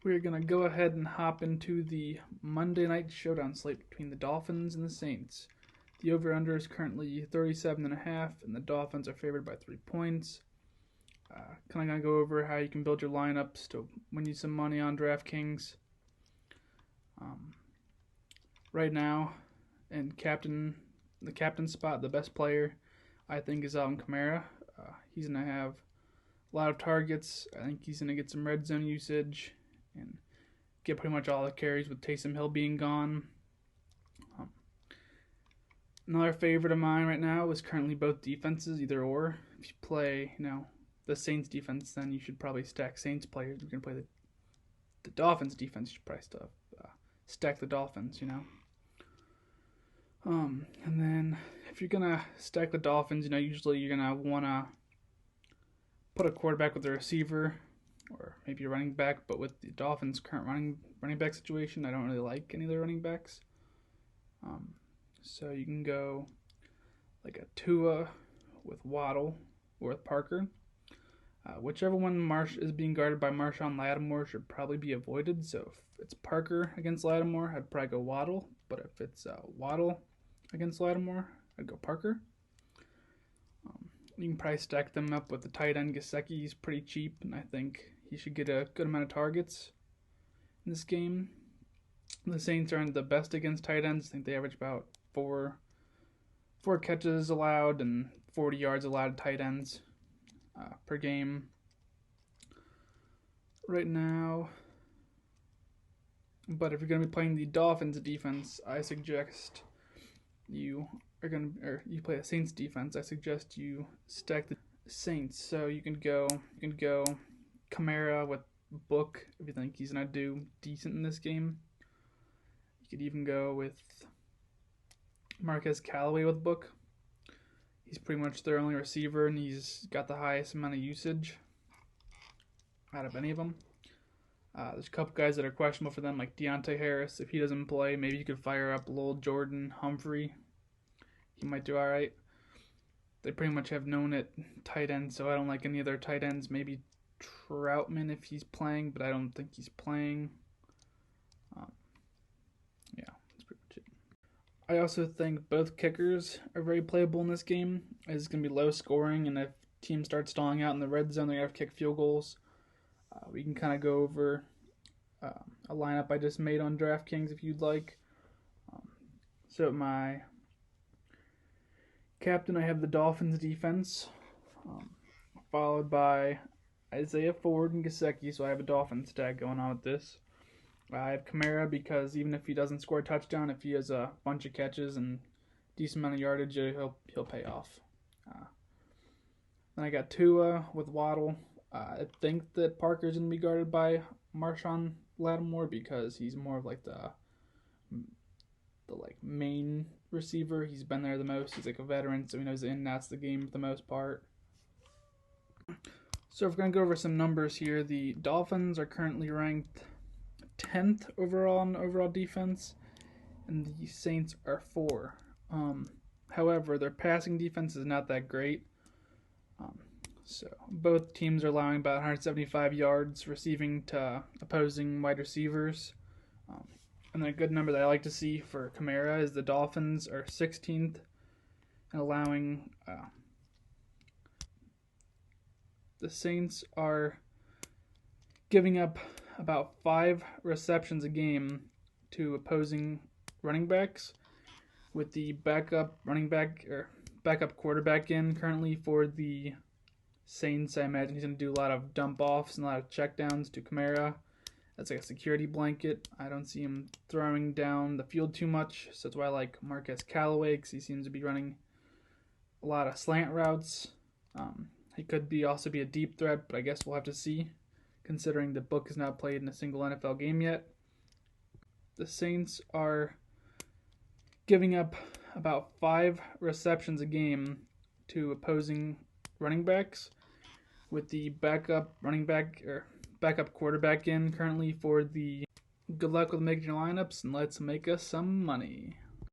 We're going to go ahead and hop into the Monday night showdown slate between the Dolphins and the Saints. The over-under is currently 37.5, and the Dolphins are favored by 3 points. Kind of going to go over how you can build your lineups to win you some money on DraftKings. Right now, in the captain spot, the best player, I think, is Alvin Kamara. He's going to have a lot of targets. I think he's going to get some red zone usage and get pretty much all the carries with Taysom Hill being gone. Another favorite of mine right now is currently both defenses, either or. If you play, the Saints defense, then you should probably stack Saints players. If you're going to play the Dolphins defense, you should probably stack the Dolphins, And then if you're going to stack the Dolphins, usually you're going to want to put a quarterback with a receiver or maybe a running back, but with the Dolphins' current running back situation, I don't really like any of their running backs. So you can go like a Tua with Waddle or with Parker. Whichever one is being guarded by Marshawn Lattimore should probably be avoided. So if it's Parker against Lattimore, I'd probably go Waddle. But if it's Waddle against Lattimore, I'd go Parker. You can probably stack them up with the tight end Gesicki. He's pretty cheap, and I think he should get a good amount of targets in this game. The Saints aren't the best against tight ends. I think they average about four catches allowed and 40 yards allowed to tight ends per game right now. But if you're going to be playing the Dolphins defense, I suggest you play a Saints defense. I suggest you stack the Saints. So you can go Kamara with Book if you think he's going to do decent in this game. You could even go with Marquez Callaway with Book. He's pretty much their only receiver, and he's got the highest amount of usage out of any of them. There's a couple guys that are questionable for them, like Deontay Harris. If he doesn't play, maybe you could fire up Lil Jordan Humphrey. He might do all right. They pretty much have known at tight end, so I don't like any of their tight ends. Maybe Troutman if he's playing, but I don't think he's playing. That's pretty much it. I also think both kickers are very playable in this game. It's going to be low scoring, and if teams start stalling out in the red zone, they're going to have to kick field goals. We can kind of go over a lineup I just made on DraftKings if you'd like. So my captain, I have the Dolphins defense, followed by Isaiah Ford and Gesicki, so I have a Dolphins tag going on with this. I have Kamara because even if he doesn't score a touchdown, if he has a bunch of catches and decent amount of yardage, he'll pay off. Then I got Tua with Waddle. I think that Parker's going to be guarded by Marshawn Lattimore because he's more of like the main receiver. He's been there the most. He's like a veteran, so he knows the in and outs of the game for the most part. So if we're going to go over some numbers here, the Dolphins are currently ranked 10th overall in overall defense, and the Saints are 4. However, their passing defense is not that great. So both teams are allowing about 175 yards receiving to opposing wide receivers. And then a good number that I like to see for Kamara is the Dolphins are 16th and allowing the Saints are giving up about 5 receptions a game to opposing running backs, with the backup quarterback in currently for the Saints. I imagine he's going to do a lot of dump offs and a lot of checkdowns to Kamara. That's like a security blanket. I don't see him throwing down the field too much, so that's why I like Marquez Callaway, because he seems to be running a lot of slant routes. He could also be a deep threat, but I guess we'll have to see, considering the Book has not played in a single NFL game yet. The Saints are giving up about 5 receptions a game to opposing running backs, with the backup quarterback in currently for the. Good luck with making your lineups, and let's make us some money.